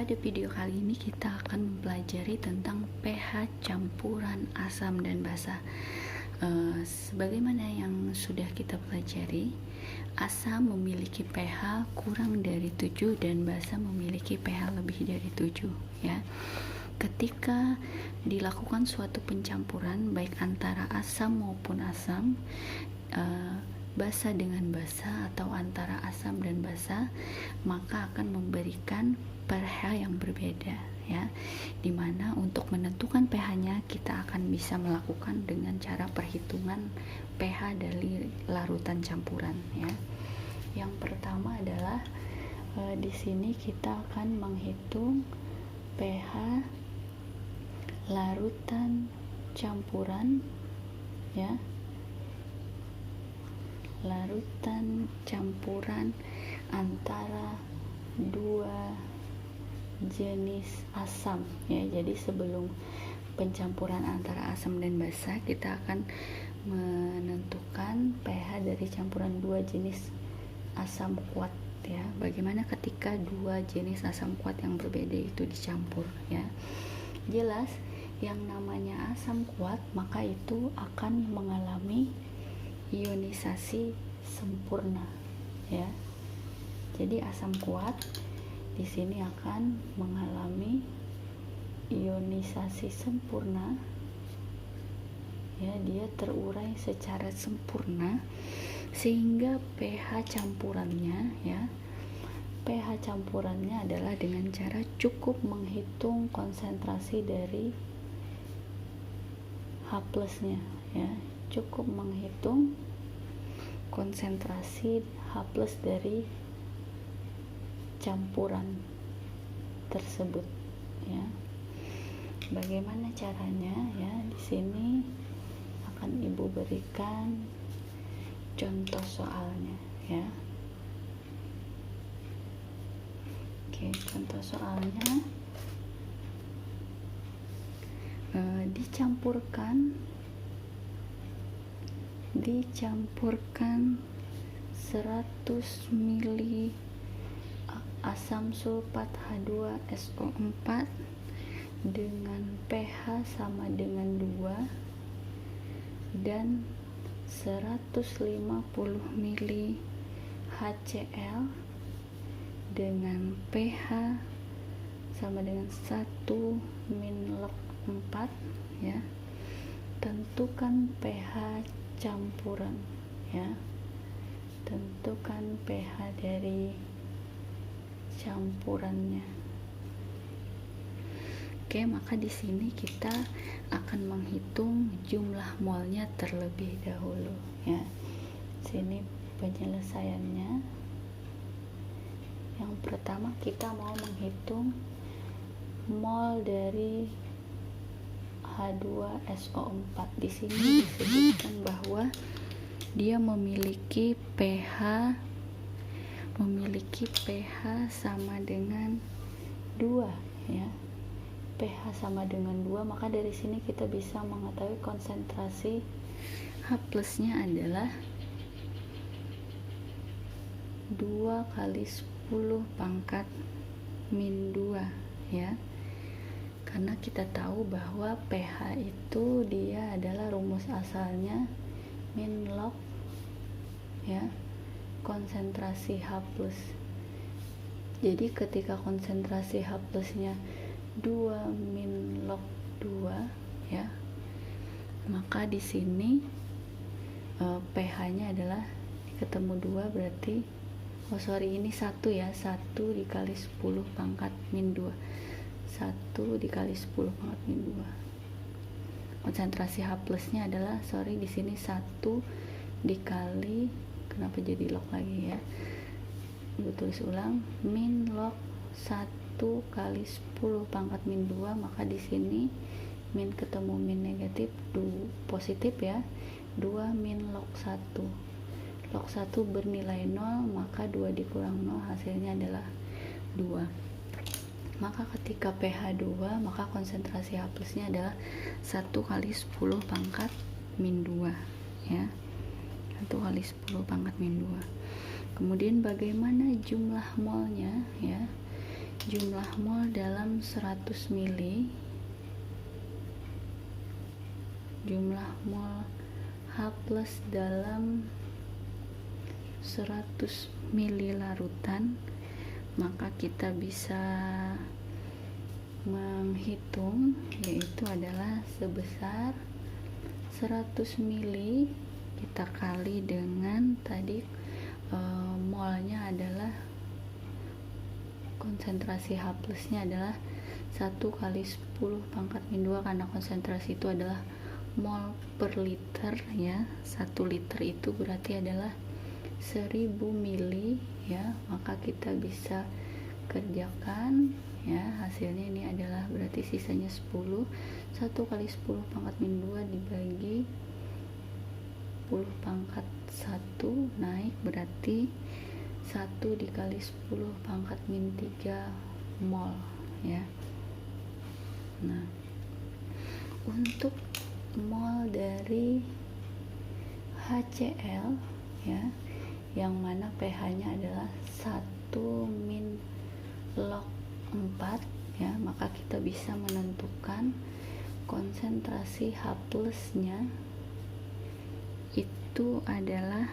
Pada video kali ini kita akan mempelajari tentang pH campuran asam dan basa. Sebagaimana yang sudah kita pelajari, asam memiliki pH kurang dari 7 dan basa memiliki pH lebih dari 7 ya. Ketika dilakukan suatu pencampuran baik antara asam maupun asam, basa dengan basa atau antara asam dan basa, maka akan memberikan pH yang berbeda ya, dimana untuk menentukan pH-nya kita akan bisa melakukan dengan cara perhitungan pH dari larutan campuran ya. Yang pertama adalah di sini kita akan menghitung pH larutan campuran ya, larutan campuran antara dua jenis asam ya. Jadi sebelum pencampuran antara asam dan basa, kita akan menentukan pH dari campuran dua jenis asam kuat ya. Bagaimana ketika dua jenis asam kuat yang berbeda itu dicampur ya. Jelas yang namanya asam kuat maka itu akan mengalami ionisasi sempurna ya. Jadi asam kuat di sini akan mengalami ionisasi sempurna ya, dia terurai secara sempurna sehingga pH campurannya ya, pH campurannya adalah dengan cara cukup menghitung konsentrasi dari H+ nya ya, cukup menghitung konsentrasi H+ dari campuran tersebut ya. Bagaimana caranya ya? Di sini akan Ibu berikan contoh soalnya ya. Oke, contoh soalnya dicampurkan 100 ml asam sulfat H2SO4 dengan pH sama dengan 2 dan 150 ml HCl dengan pH sama dengan 1-log 4 ya. Tentukan pH campuran ya. Tentukan pH dari campurannya. Oke, maka di sini kita akan menghitung jumlah molnya terlebih dahulu ya. Sini penyelesaiannya. Yang pertama kita mau menghitung mol dari H2SO4. Di sini disebutkan bahwa dia memiliki pH sama dengan 2 ya. pH sama dengan 2, maka dari sini kita bisa mengetahui konsentrasi H+ nya adalah 2 kali 10 pangkat min 2 ya. Karena kita tahu bahwa pH itu dia adalah rumus asalnya min log ya, konsentrasi H+. Jadi ketika konsentrasi H+ nya 2 min log 2 ya, maka di sini pH nya adalah ketemu 2 berarti ini 1 ya, 1 dikali 10 pangkat min 2, 1 dikali 10 pangkat min 2. Konsentrasi H+ nya adalah di sini 1 dikali, kenapa jadi log lagi ya, gue tulis ulang, min log 1 kali 10 pangkat min 2, maka di sini min ketemu min negatif, positif ya, 2 min log 1. Log 1 bernilai 0, maka 2 dikurang 0 hasilnya adalah 2. Maka ketika pH 2, maka konsentrasi H+ nya adalah 1 kali 10 pangkat min 2 ya, 1 kali 10 pangkat min 2. Kemudian bagaimana jumlah molnya ya? jumlah mol dalam 100 mili, jumlah mol H+ dalam 100 mili larutan, maka kita bisa menghitung, yaitu adalah sebesar 100 mili kita kali dengan tadi molnya adalah konsentrasi H+ nya adalah 1 kali 10 pangkat min 2, karena konsentrasi itu adalah mol per liter ya. 1 liter itu berarti adalah 1000 mili ya, maka kita bisa kerjakan ya, hasilnya ini adalah berarti sisanya 10. 1 kali 10 pangkat min 2 dibagi 10 pangkat 1 naik, berarti 1 dikali 10 pangkat min 3 mol ya. Nah, untuk mol dari HCl ya, yang mana pH-nya adalah 1 min log 4 ya, maka kita bisa menentukan konsentrasi H+ nya itu adalah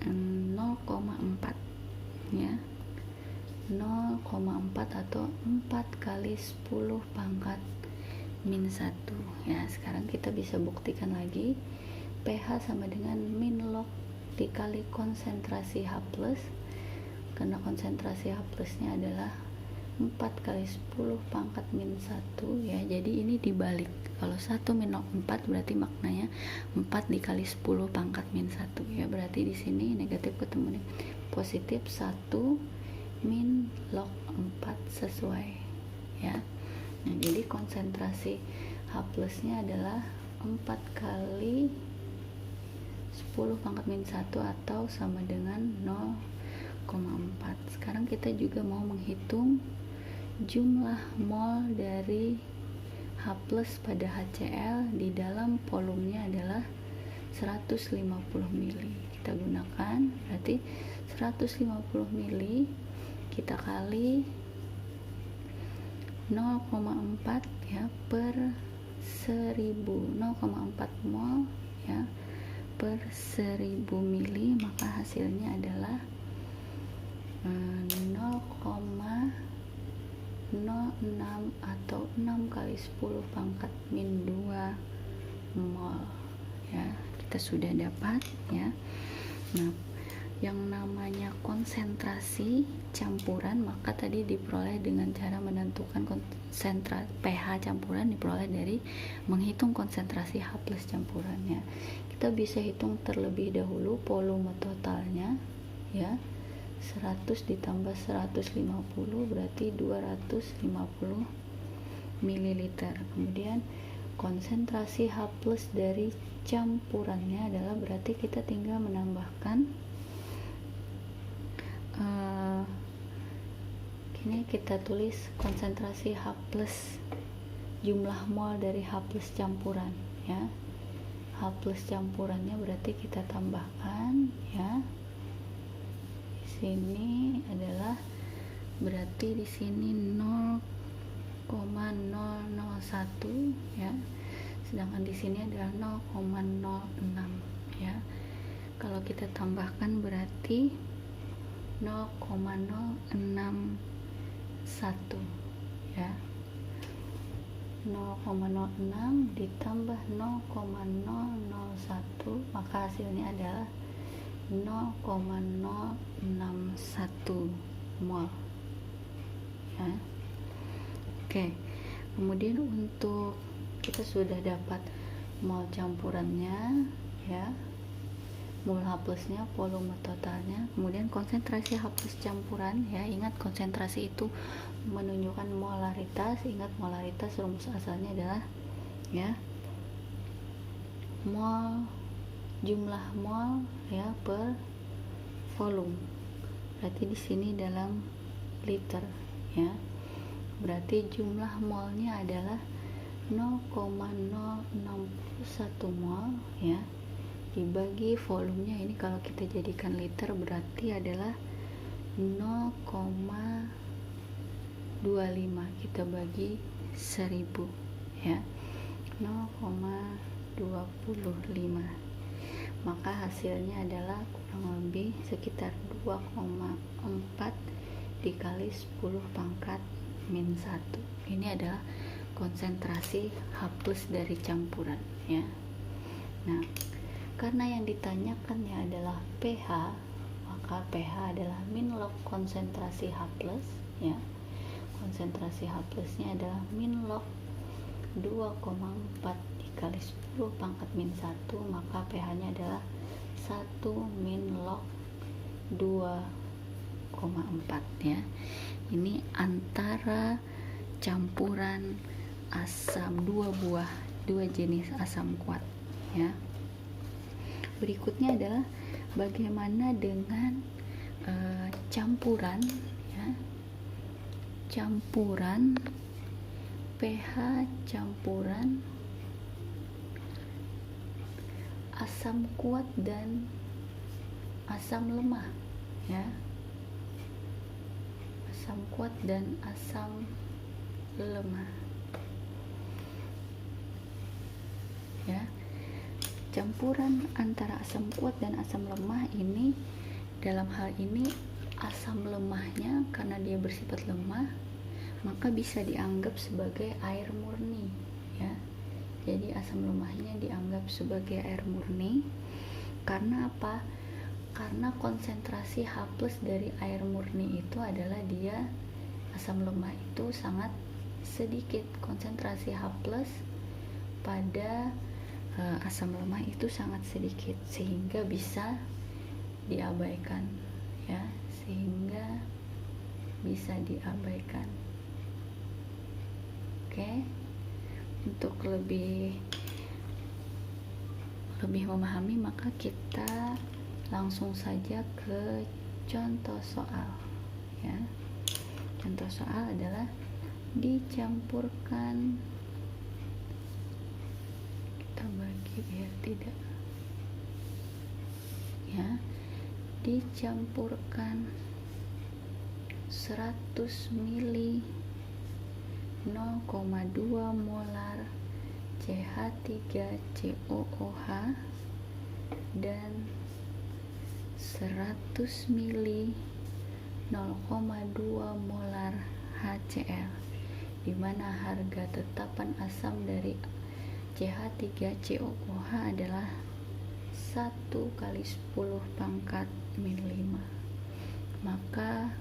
0,4 ya, 0,4 atau 4 kali 10 pangkat min 1 ya. Sekarang kita bisa buktikan lagi, pH sama dengan min log dikali konsentrasi H+, karena konsentrasi H+ nya adalah 4 kali 10 pangkat min 1 ya. Jadi ini dibalik, kalau 1 min log 4 berarti maknanya 4 dikali 10 pangkat min 1 ya. Berarti di sini negatif ketemu nih positif, 1 min log 4 sesuai ya. Nah, jadi konsentrasi H+ nya adalah 4 kali 10 pangkat min 1 atau sama dengan 0,4. Sekarang kita juga mau menghitung jumlah mol dari H+ pada HCl di dalam volumenya adalah 150 mili. Kita gunakan berarti 150 mili kita kali 0,4 ya per 1000, 0,4 mol ya per 1000 mili, maka hasilnya adalah 0,06 atau 6 kali 10 pangkat min 2 mol ya. Kita sudah dapat ya. Nah, yang namanya konsentrasi campuran maka tadi diperoleh dengan cara menentukan konsentrasi pH campuran, diperoleh dari menghitung konsentrasi H+ campurannya. Kita bisa hitung terlebih dahulu volume totalnya ya, 100 ditambah 150 berarti 250 ml. Kemudian konsentrasi H+ dari campurannya adalah berarti kita tinggal menambahkan ini kita tulis konsentrasi H+, jumlah mol dari H+ campuran ya. H+ campurannya berarti kita tambahkan ya. Di sini adalah berarti di sini 0,001 ya. Sedangkan di sini adalah 0,06 ya. Kalau kita tambahkan berarti 0,061 ya. 0,06 ditambah 0,001 maka hasilnya adalah 0,061 mol ya. Oke, kemudian untuk kita sudah dapat mol campurannya ya, mol H+ nya, volume totalnya, kemudian konsentrasi H+ campuran ya. Ingat konsentrasi itu menunjukkan molaritas, ingat molaritas rumus asalnya adalah ya mol, jumlah mol ya per volume, berarti di sini dalam liter ya. Berarti jumlah molnya adalah 0,061 mol ya, dibagi volumenya ini kalau kita jadikan liter berarti adalah 0,061 kita bagi 1000 ya, 0,25, maka hasilnya adalah kurang lebih sekitar 2,4 dikali 10 pangkat min 1. Ini adalah konsentrasi H+ dari campuran ya. Nah, karena yang ditanyakannya adalah pH, maka pH adalah min log konsentrasi H+ ya. Konsentrasi H+ nya adalah min log 2,4 dikali 10 pangkat min 1, maka pH nya adalah 1 min log 2,4 ya. Ini antara campuran asam dua jenis asam kuat ya. Berikutnya adalah bagaimana dengan campuran ya. Campuran pH campuran asam kuat dan asam lemah ya. Asam kuat dan asam lemah ya. Campuran antara asam kuat dan asam lemah ini, dalam hal ini asam lemahnya karena dia bersifat lemah, maka bisa dianggap sebagai air murni ya. Jadi asam lemahnya dianggap sebagai air murni. Karena apa? Karena konsentrasi H+ dari air murni itu adalah dia, asam lemah itu sangat sedikit, konsentrasi H+ pada asam lemah itu sangat sedikit, sehingga bisa diabaikan ya, sehingga bisa diabaikan. Oke, untuk lebih memahami, maka kita langsung saja ke contoh soal ya. Contoh soal adalah dicampurkan, kita bagi biar tidak ya, dicampurkan 100 mili 0,2 molar CH3COOH dan 100 mili 0,2 molar HCl, di mana harga tetapan asam dari CH3COOH adalah 1 kali 10 pangkat min 5. Maka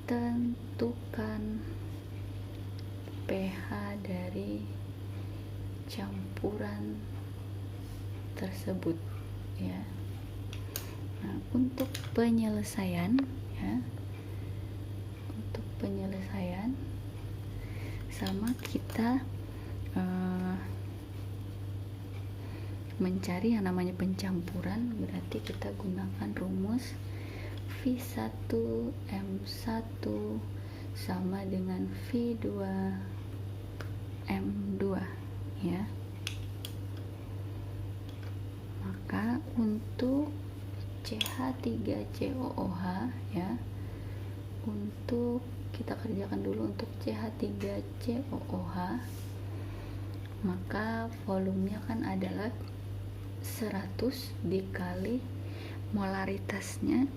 tentukan pH dari campuran tersebut ya. Nah, untuk penyelesaian ya, untuk penyelesaian sama kita mencari yang namanya pencampuran, berarti kita gunakan rumus V1M1 sama dengan V2M2 ya. Maka untuk CH3COOH ya, untuk kita kerjakan dulu untuk CH3COOH, maka volumenya kan adalah 100 dikali molaritasnya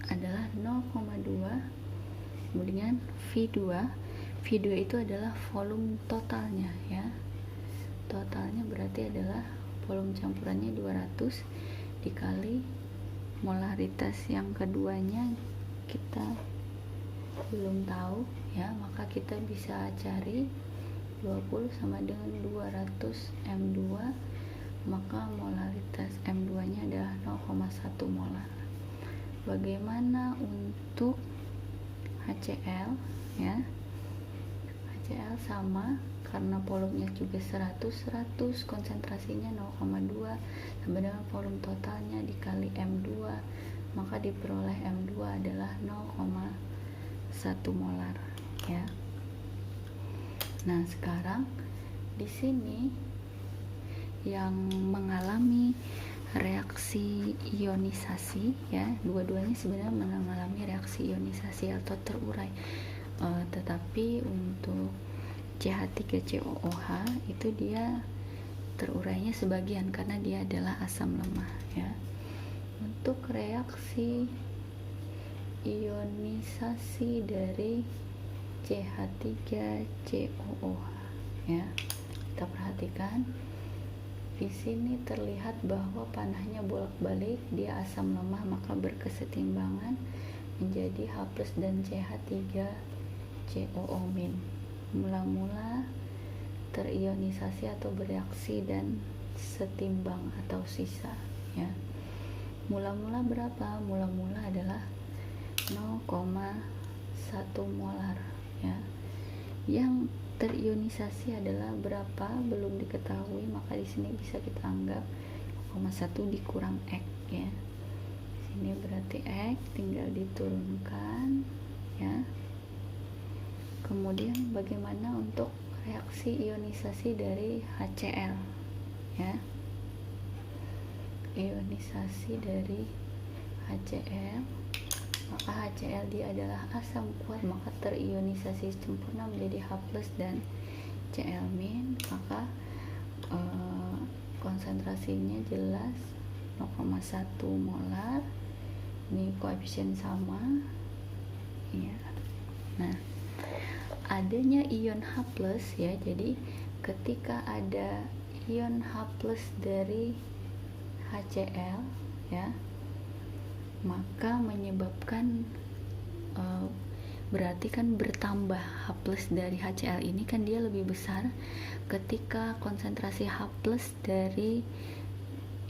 adalah 0,2 kemudian V2 itu adalah volume totalnya ya. Totalnya berarti adalah volume campurannya 200 dikali molaritas yang keduanya kita belum tahu ya, maka kita bisa cari 20 sama dengan 200 M2, maka molaritas M2 nya adalah 0,1 molar. Bagaimana untuk HCl ya? HCl sama, karena volumenya juga 100 konsentrasinya 0,2 sama dengan volume totalnya dikali M2, maka diperoleh M2 adalah 0,1 molar ya. Nah, sekarang di sini yang mengalami reaksi ionisasi ya, dua-duanya sebenarnya mengalami reaksi ionisasi atau terurai. tetapi untuk CH3COOH itu dia terurainya sebagian karena dia adalah asam lemah ya. Untuk reaksi ionisasi dari CH3COOH ya, kita perhatikan di sini terlihat bahwa panahnya bolak-balik, dia asam lemah maka berkesetimbangan menjadi H+ dan CH3COO-. Mula-mula terionisasi atau bereaksi dan setimbang atau sisa ya. Mula-mula berapa? Mula-mula adalah 0,1 molar ya. Yang terionisasi adalah berapa? Belum diketahui, maka di sini bisa kita anggap 0,1 dikurang X ya. Ini berarti X tinggal diturunkan ya. Kemudian bagaimana untuk reaksi ionisasi dari HCl ya. Ionisasi dari HCl, maka HCl dia adalah asam kuat, maka terionisasi sempurna menjadi H+ dan Cl-, maka konsentrasinya jelas 0,1 molar. Ini koefisien sama ya. Nah, adanya ion H+ ya, jadi ketika ada ion H+ dari HCl ya, maka menyebabkan berarti kan bertambah H+ dari HCl ini kan dia lebih besar ketika konsentrasi H+ dari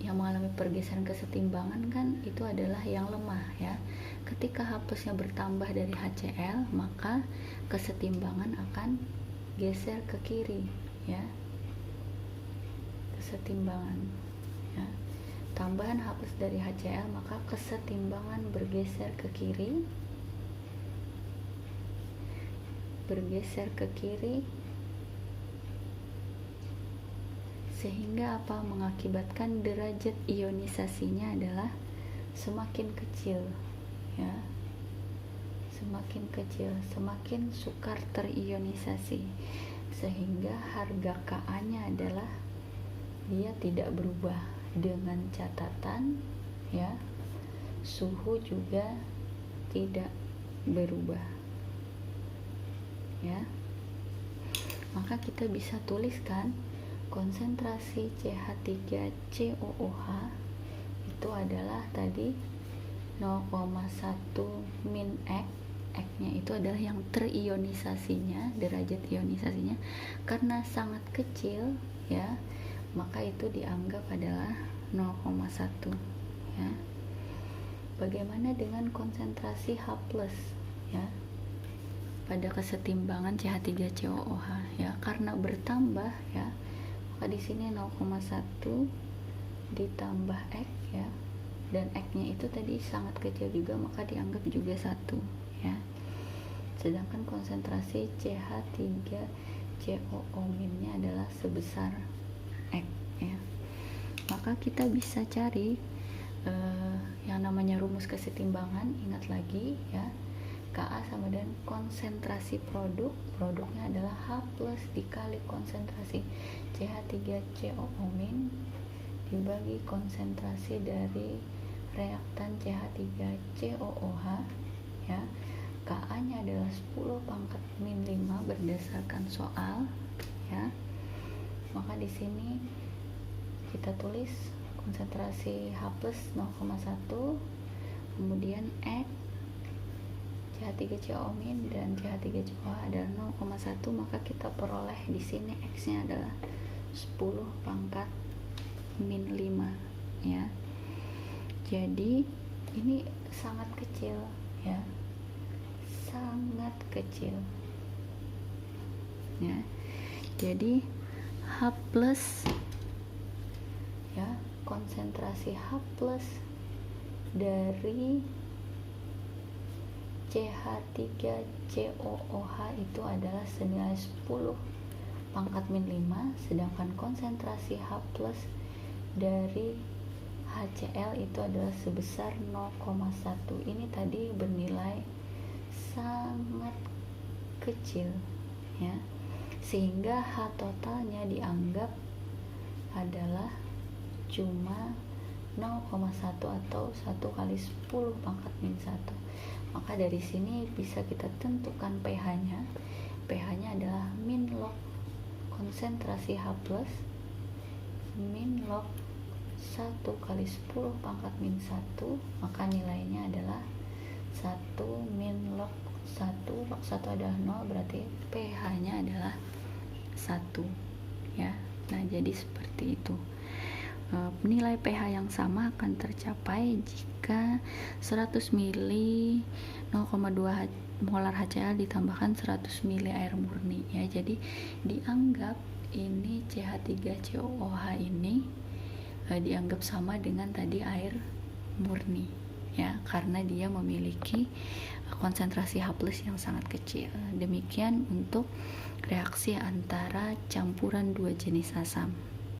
yang mengalami pergeseran kesetimbangan kan itu adalah yang lemah ya. Ketika H+-nya bertambah dari HCl, maka kesetimbangan akan geser ke kiri ya. Kesetimbangan ya. Tambahan H+ dari HCl, maka kesetimbangan bergeser ke kiri. Bergeser ke kiri sehingga apa? Mengakibatkan derajat ionisasinya adalah semakin kecil ya. Semakin kecil, semakin sukar terionisasi, sehingga harga Ka-nya adalah dia tidak berubah, dengan catatan ya suhu juga tidak berubah ya. Maka kita bisa tuliskan konsentrasi CH3COOH itu adalah tadi 0,1 min X. X-nya itu adalah yang terionisasinya, derajat ionisasinya, karena sangat kecil ya, maka itu dianggap adalah 0,1 ya. Bagaimana dengan konsentrasi H+ ya pada kesetimbangan CH3COOH ya, karena bertambah ya, maka di sini 0,1 ditambah X ya, dan X-nya itu tadi sangat kecil juga, maka dianggap juga 1 ya. Sedangkan konsentrasi CH3COO-nya adalah sebesar X ya. Maka kita bisa cari yang namanya rumus kesetimbangan. Ingat lagi ya, Ka sama dengan konsentrasi produknya adalah H+ dikali konsentrasi CH3COO- dibagi konsentrasi dari reaktan CH3COOH ya. Ka-nya adalah 10⁻⁵ berdasarkan soal ya. Maka di sini kita tulis konsentrasi H+ 0,1, kemudian X CH3COO- dan CH3COOH adalah 0,1, maka kita peroleh di sini X-nya adalah 10⁻⁵ ya. Jadi ini sangat kecil ya, sangat kecil ya. Jadi H+ ya, konsentrasi H+ dari CH3COOH itu adalah senilai 10⁻⁵, sedangkan konsentrasi H+ dari HCl itu adalah sebesar 0,1. Ini tadi bernilai sangat kecil ya, sehingga H totalnya dianggap adalah cuma 0,1 atau 1 kali 10 pangkat min 1. Maka dari sini bisa kita tentukan pH-nya. pH-nya adalah min log konsentrasi H plus min log 1 kali 10 pangkat min 1, maka nilainya adalah 1 min log 1, log 1 adalah 0, berarti pH-nya adalah 1 ya. Nah, jadi seperti itu. Nilai pH yang sama akan tercapai jika 100 ml 0,2 molar HCl ditambahkan 100 ml air murni ya. Jadi dianggap ini CH3COOH ini dianggap sama dengan tadi air murni ya, karena dia memiliki konsentrasi H+ yang sangat kecil. Demikian untuk reaksi antara campuran dua jenis asam.